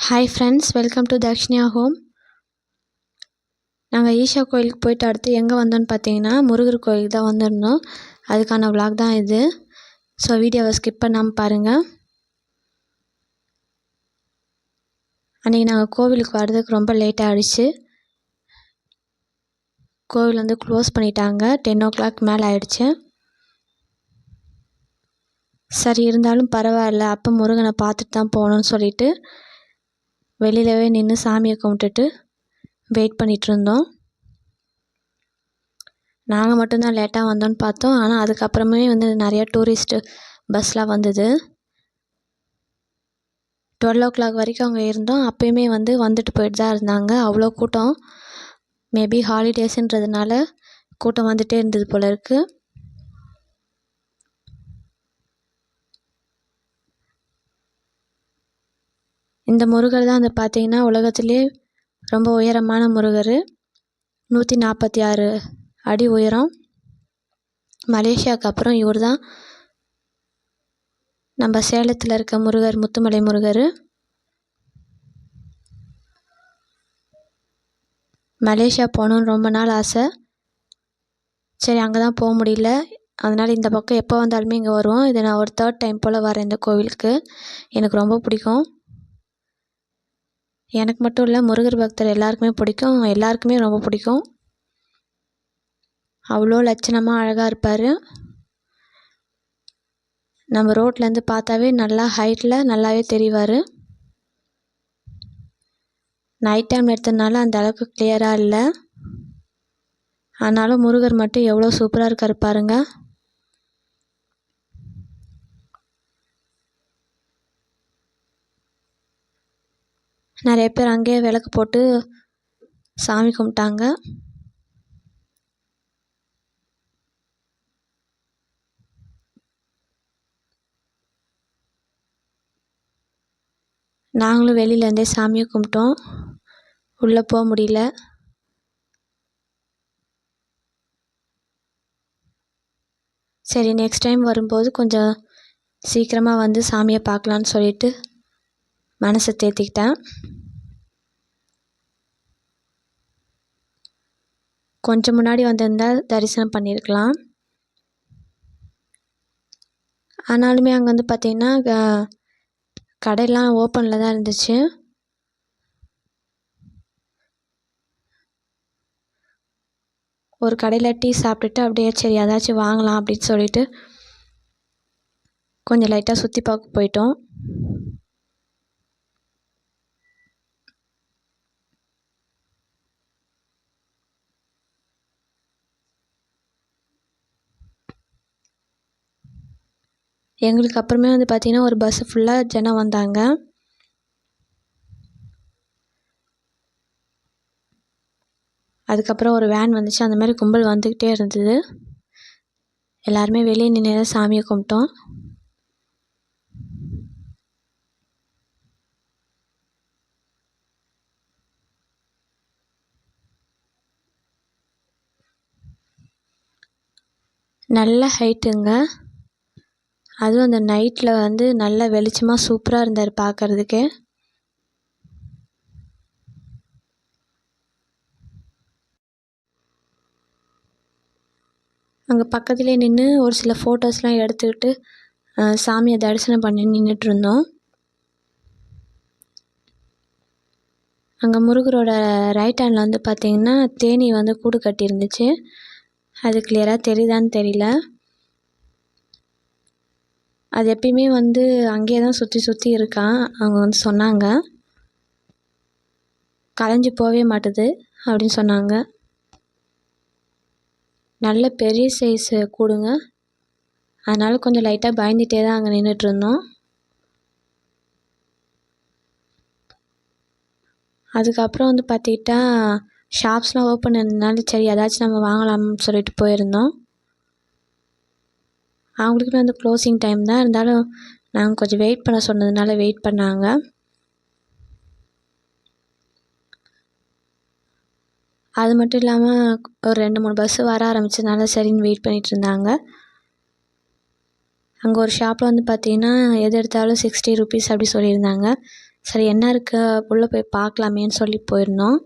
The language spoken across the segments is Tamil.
Hi friends, welcome to Dakshiniya home. நாங்கள் ஈஷா கோயிலுக்கு போயிட்டு அடுத்து எங்கே வந்தோன்னு பார்த்தீங்கன்னா முருகர் கோயிலுக்கு தான் வந்திருந்தோம். அதுக்கான விளாக் தான் இது. ஸோ வீடியோவை ஸ்கிப் பண்ணாமல் பாருங்கள். அன்றைக்கி நாங்கள் கோவிலுக்கு வர்றதுக்கு ரொம்ப லேட் ஆகிடுச்சு. கோவில் வந்து க்ளோஸ் பண்ணிட்டாங்க. 10 o'clock மேலே ஆகிடுச்சு. சரி, இருந்தாலும் பரவாயில்ல, அப்போ முருகனை பார்த்துட்டு தான் போகணுன்னு சொல்லிட்டு வெளியிலவே நின்று சாமியை கும்பிட்டுட்டு வெயிட் பண்ணிகிட்டு இருந்தோம். நாங்கள் மட்டும்தான் லேட்டாக வந்தோன்னு பார்த்தோம். ஆனால் அதுக்கப்புறமே வந்து நிறையா டூரிஸ்ட்டு பஸ்லாம் வந்தது. 12 o'clock வரைக்கும் அங்கே இருந்தோம். அப்போயுமே வந்துட்டு போயிட்டு தான் இருந்தாங்க. அவ்வளோ கூட்டம். மேபி ஹாலிடேஸுன்றதுனால கூட்டம் வந்துகிட்டே இருந்தது போல இருக்குது. இந்த முருகர் தான் பார்த்தீங்கன்னா உலகத்திலே ரொம்ப உயரமான முருகர். 146 அடி உயரம். மலேசியாவுக்கு அப்புறம் இவர் தான் நம்ம சேலத்தில் இருக்க முருகர், முத்துமலை முருகர். மலேசியா போகணுன்னு ரொம்ப நாள் ஆசை. சரி, அங்கே தான் போக முடியல. அதனால் இந்த பக்கம் எப்போ வந்தாலுமே இங்கே வருவோம். இது நான் ஒரு 3rd டைம் போல் வரேன் இந்த கோவிலுக்கு. எனக்கு ரொம்ப பிடிக்கும். எனக்கு மட்டும் இல்லை, முருகர் பக்தர் எல்லாருக்குமே பிடிக்கும். எல்லாருக்குமே ரொம்ப பிடிக்கும். அவ்வளோ லட்சணமாக அழகாக இருப்பார். நம்ம ரோட்லேருந்து பார்த்தாவே நல்லா ஹைட்டில் நல்லாவே தெரிவார். நைட் டைம் எடுத்ததுனால அந்த அளவுக்கு கிளியராக இல்லை. ஆனாலும் முருகர் மட்டும் எவ்வளோ சூப்பராக இருக்கார் பாருங்க. நிறைய பேர் அங்கேயே விளக்கு போட்டு சாமி கும்பிட்டாங்க. நாங்களும் வெளியிலேருந்தே சாமியை கும்பிட்டோம். உள்ளே போக முடியல. சரி, நெக்ஸ்ட் டைம் வரும்போது கொஞ்சம் சீக்கிரமாக வந்து சாமியை பார்க்கலான்னு சொல்லிட்டு மனசை தேத்திக்கிட்டேன். கொஞ்சம் முன்னாடி வந்திருந்தால் தரிசனம் பண்ணியிருக்கலாம். ஆனாலுமே அங்கே பார்த்திங்கன்னா கடையெல்லாம் ஓப்பனில் தான் இருந்துச்சு. ஒரு கடையில் டீ சாப்பிட்டுட்டு அப்படியே சரி ஏதாச்சும் வாங்கலாம் அப்படின்னு சொல்லிட்டு கொஞ்சம் லைட்டாக சுற்றி பார்க்க போயிட்டோம். எங்களுக்கு அப்புறமே பார்த்திங்கன்னா ஒரு பஸ்ஸு ஃபுல்லாக ஜனம் வந்தாங்க. அதுக்கப்புறம் ஒரு வேன் வந்துச்சு. அந்த மாதிரி கும்பல் வந்துக்கிட்டே இருந்தது. எல்லாருமே வெளியே நின்று சாமியை கும்பிட்டோம். நல்ல ஹைட்டுங்க. அதுவும் அந்த நைட்டில் நல்ல வெளிச்சமாக சூப்பராக இருந்தார் பார்க்குறதுக்கே. அங்கே பக்கத்துலேயே நின்று ஒரு சில ஃபோட்டோஸ்லாம் எடுத்துக்கிட்டு சாமியை தரிசனம் பண்ணி நின்றுட்டு இருந்தோம். அங்கே முருகரோட ரைட் ஹேண்டில் பார்த்திங்கன்னா தேனி கூடு கட்டியிருந்துச்சு. அது கிளியராக தெரியுதான்னு தெரியல. அது எப்பயுமே அங்கேயே தான் சுற்றி சுற்றி இருக்கான். அவங்க சொன்னாங்க, கலைஞ்சி போகவே மாட்டுது அப்படின்னு சொன்னாங்க. நல்ல பெரிய சைஸு கூடுங்க. அதனால் கொஞ்சம் லைட்டாக பயந்துகிட்டே தான் அங்கே நின்றுட்டு இருந்தோம். அதுக்கப்புறம் பார்த்துக்கிட்டா ஷாப்ஸ்லாம் ஓப்பன் இருந்ததுனால சரி ஏதாச்சும் நம்ம வாங்கலாம்னு சொல்லிட்டு போயிருந்தோம். அவங்களுக்குமே க்ளோசிங் டைம் தான். இருந்தாலும் நாங்கள் கொஞ்சம் வெயிட் பண்ண சொன்னதுனால வெயிட் பண்ணாங்க. அது மட்டும் இல்லாமல் ஒரு 2-3 பஸ்ஸு வர ஆரம்பித்ததுனால சரின்னு வெயிட் பண்ணிகிட்டு இருந்தாங்க. அங்கே ஒரு ஷாப்பில் பார்த்திங்கன்னா எது எடுத்தாலும் 60 rupees அப்படி சொல்லியிருந்தாங்க. சரி என்ன இருக்கு உள்ளே போய் பார்க்கலாமேன்னு சொல்லி போயிருந்தோம்.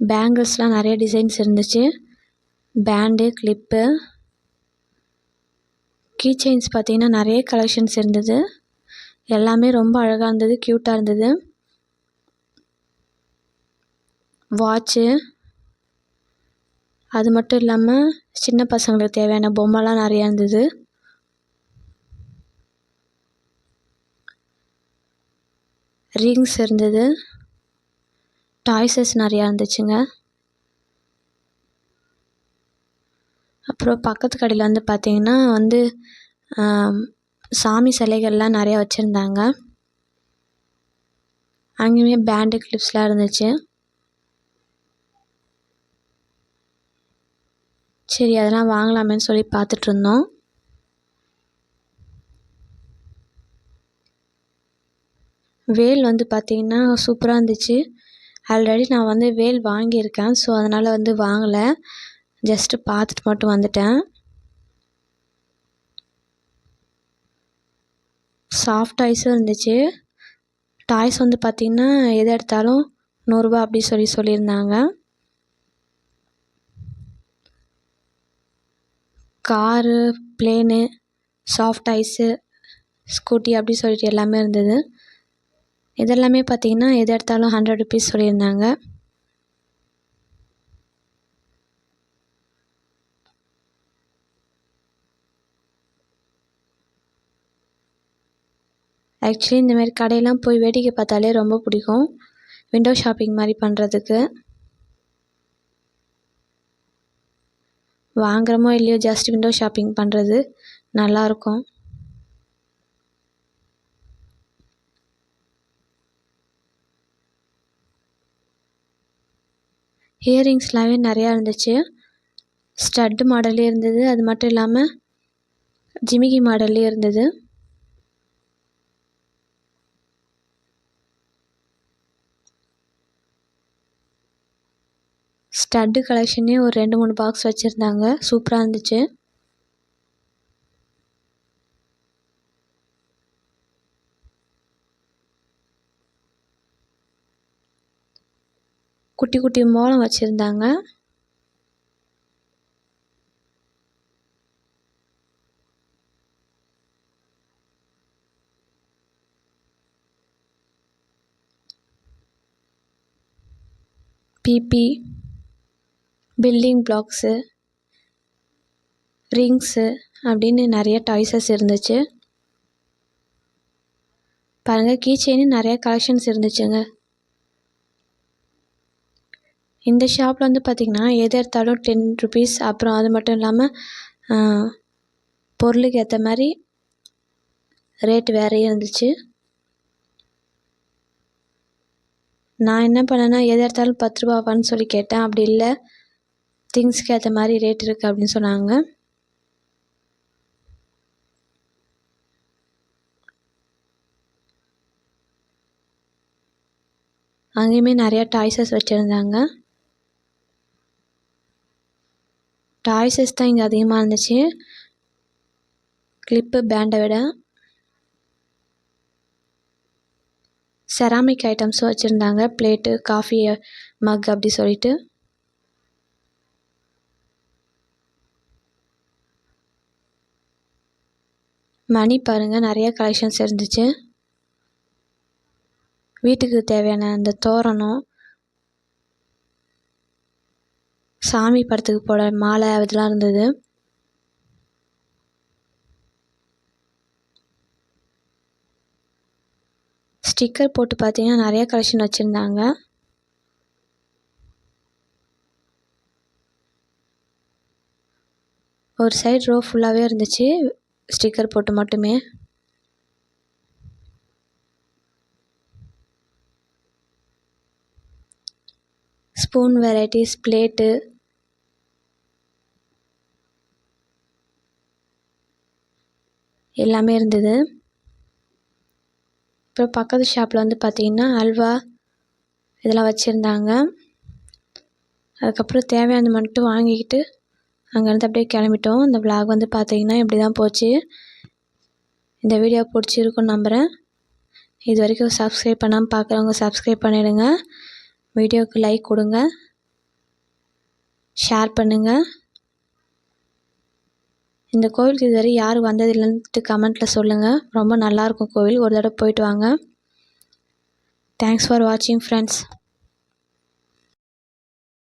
பேங்கிள்ஸ்லாம் நிறைய டிசைன்ஸ் இருந்துச்சு. பேண்டு, கிளிப்பு, கீ செயின்ஸ் பார்த்திங்கன்னா நிறைய கலெக்ஷன்ஸ் இருந்தது. எல்லாமே ரொம்ப அழகாக இருந்தது, க்யூட்டாக இருந்தது. வாட்ச்சு, அது மட்டும் இல்லாமல் சின்ன பசங்களுக்கு தேவையான பொம்மைலாம் நிறையா இருந்தது. ரிங்ஸ் இருந்தது, டாய்ஸஸ் நிறையா இருந்துச்சுங்க. அப்புறம் பக்கத்து கடையில் வந்து பார்த்திங்கன்னா சாமி சிலைகள்லாம் நிறையா வச்சுருந்தாங்க. அங்கேயுமே பேண்டு, கிளிப்ஸ்லாம் இருந்துச்சு. சரி அதெல்லாம் வாங்கலாமேன்னு சொல்லி பார்த்துட்ருந்தோம். வேல் வந்து பார்த்திங்கன்னா சூப்பராக இருந்துச்சு. ஆல்ரெடி நான் வந்து வேல் வாங்கியிருக்கேன். ஸோ அதனால் வந்து வாங்கலை, ஜஸ்ட்டு பார்த்துட்டு மட்டும் வந்துட்டேன். சாஃப்ட் டாய்ஸும் இருந்துச்சு. டாய்ஸ் வந்து பார்த்திங்கன்னா எது எடுத்தாலும் 100 ரூபா அப்படி சொல்லியிருந்தாங்க. Car, plane, soft toys, scooty அப்படி சொல்லிட்டு எல்லாமே இருந்தது. இதெல்லாமே பார்த்திங்கன்னா எது எடுத்தாலும் 100 ருபீஸ் சொல்லியிருந்தாங்க. ஆக்சுவலி இந்தமாரி கடையெல்லாம் போய் வேடிக்கை பார்த்தாலே ரொம்ப பிடிக்கும், விண்டோ ஷாப்பிங் மாதிரி பண்ணுறதுக்கு. வாங்குறோமோ இல்லையோ ஜஸ்ட் விண்டோ ஷாப்பிங் பண்ணுறது நல்லாயிருக்கும். இயரிங்ஸ்லாமே நிறையா இருந்துச்சு. ஸ்டட்டு மாடல்லே இருந்தது, அது மட்டும் இல்லாமல் ஜிமிக்கி மாடல்லே இருந்தது. ஸ்டட்டு கலெக்ஷனே ஒரு 2-3 பாக்ஸ் வச்சுருந்தாங்க, சூப்பராக இருந்துச்சு. குட்டி குட்டி மோளம் வச்சுருந்தாங்க. பிபி, பில்டிங் பிளாக்ஸு, ரிங்ஸு அப்படின்னு நிறைய டாய்ஸஸ் இருந்துச்சு. பாருங்கள், கீ செயின்னு நிறைய கலெக்ஷன்ஸ் இருந்துச்சுங்க. இந்த ஷாப்பில் வந்து பார்த்திங்கன்னா எது எடுத்தாலும் 10 ருபீஸ். அப்புறம் அது மட்டும் இல்லாமல் பொருளுக்கு ஏற்ற மாதிரி ரேட் வேறையும் இருந்துச்சு. நான் என்ன பண்ணேன்னா எது எடுத்தாலும் 10 ரூபாவான்னு சொல்லி கேட்டேன். அப்படி இல்லை, திங்ஸ்க்கு ஏற்ற மாதிரி ரேட் இருக்குது அப்படின்னு சொன்னாங்க. அங்கேயுமே நிறையா டாய்ஸஸ் வச்சுருந்தாங்க. டாய்ஸஸ் தான் இங்கே அதிகமாக இருந்துச்சு, கிளிப்பு பேண்டை விட. செராமிக் ஐட்டம்ஸும் வச்சுருந்தாங்க, பிளேட்டு, காஃபி மக் அப்படி சொல்லிட்டு. மணி பாருங்கள், நிறைய கலெக்ஷன்ஸ் இருந்துச்சு. வீட்டுக்கு தேவையான அந்த தோரணம், சாமி படத்துக்கு போட மாலை அதெல்லாம் இருந்தது. ஸ்டிக்கர் போட்டு பார்த்தீங்கன்னா நிறைய கலெக்ஷன் வச்சுருந்தாங்க. ஒரு சைடு ரோ ஃபுல்லாகவே இருந்துச்சு ஸ்டிக்கர் போட்டு மட்டுமே. ஸ்பூன் வெரைட்டிஸ், பிளேட்டு, எல்லாமே இருந்தது. அப்புறம் பக்கத்து ஷாப்பில் வந்து பார்த்திங்கன்னா அல்வா இதெல்லாம் வச்சுருந்தாங்க. அதுக்கப்புறம் தேவையானது மட்டும் வாங்கிக்கிட்டு அங்கேருந்து அப்படியே கிளம்பிட்டோம். இந்த vlog வந்து பார்த்தீங்கன்னா இப்படி தான் போச்சு. இந்த வீடியோ பிடிச்சிருக்குன்னு நம்புகிறேன். இது வரைக்கும் சப்ஸ்கிரைப் பண்ணாமல் பார்க்குறவங்க சப்ஸ்கிரைப் பண்ணிவிடுங்க. வீடியோவுக்கு லைக் கொடுங்க, ஷேர் பண்ணுங்கள். இந்த கோவிலுக்கு இதுவரை யார் வந்ததில்லைன்ட்டு கமெண்ட்டில் சொல்லுங்கள். ரொம்ப நல்லாயிருக்கும் கோவில், ஒரு தடவை போயிட்டு வாங்க. தேங்க்ஸ் ஃபார் வாட்சிங் ஃப்ரெண்ட்ஸ்.